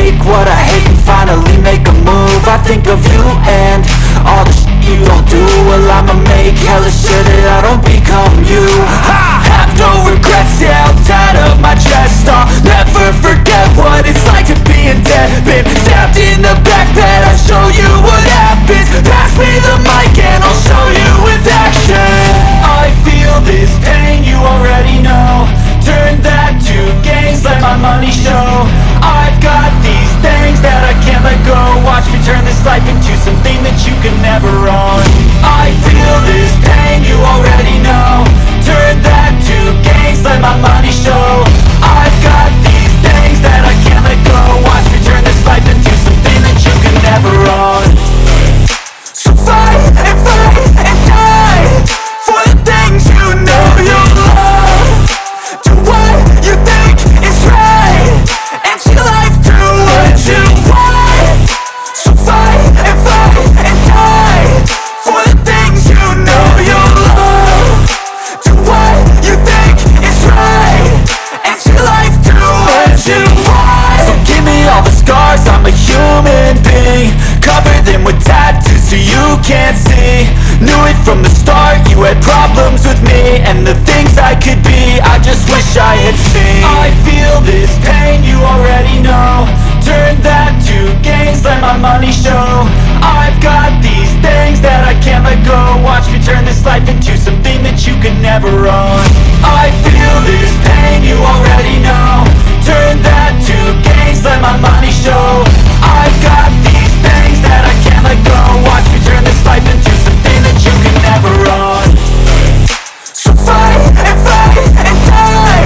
take what I hate and finally make a move. I think of you and all the shit you don't do. Well, I'ma make hella sure that I don't become you. I have no regrets, yeah, I'll tie up my chest. I'll never forget what it's like to be in debt. Been stabbed in the back bed, I'll show you what happens. Pass me the mic and I'll show you with action. I feel this pain, you already know. Turn that to gains, let my money show. I've got these things that I can't let go. Watch me turn this life into something that you can never own. I feel this pain, you already know. Turn that to gains, let my money show. I've got these things that I can't let go. Watch me turn this life into something that you can never own. So fight and die for the things you know you love. Do what you think is right and see life do what you want. So fight and die for the things you know you love. Do what you think is right and see life do what you want. So give me all the scars, I'm a human being. Cover them with tattoos so you can't see. Knew it from the start, you had problems with me and the things I could be, I just wish I had seen. I feel this pain, you already know. Turn that to gains, let my money show. I've got these things that I can't let go. Watch me turn this life into something that you can never own. I feel this pain, you already know. Turn that to gains, let my money show. I've got these things that I can't let go. Watch me turn this life into something that you can never own. So fight and die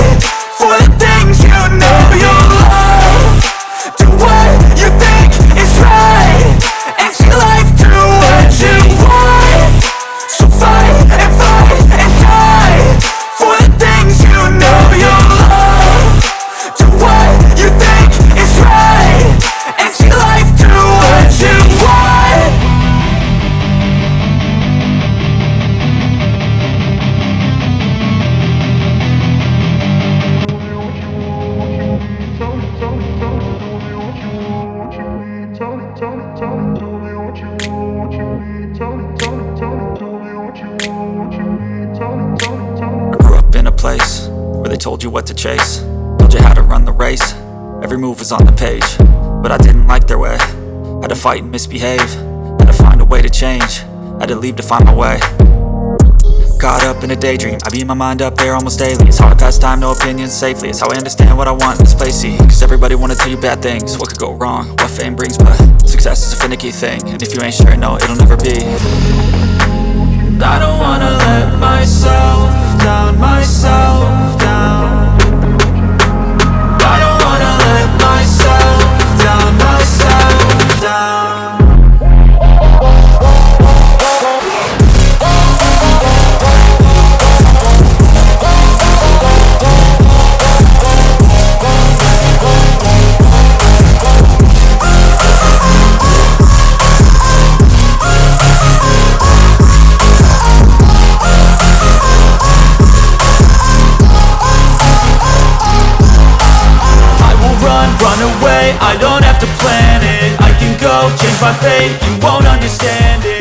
for the things you know you love. Do what you think is right and see life do what you want. So fight and die for the things you know you love. Do what you think is right and see life do what you want. I grew up in a place where they told you what to chase, told you how to run the race. Every move was on the page, but I didn't like their way. Had to fight and misbehave, had to find a way to change, had to leave to find my way. Caught up in a daydream, I beat my mind up there almost daily. It's hard to pass time, no opinions safely. It's how I understand what I want in this place, see. Cause everybody wanna tell you bad things, what could go wrong, what fame brings. But success is a finicky thing, and if you ain't sure, no, it'll never be. I don't wanna let myself down, myself down. I don't wanna let myself down, myself down. Run away, I don't have to plan it. I can go change my fate, you won't understand it.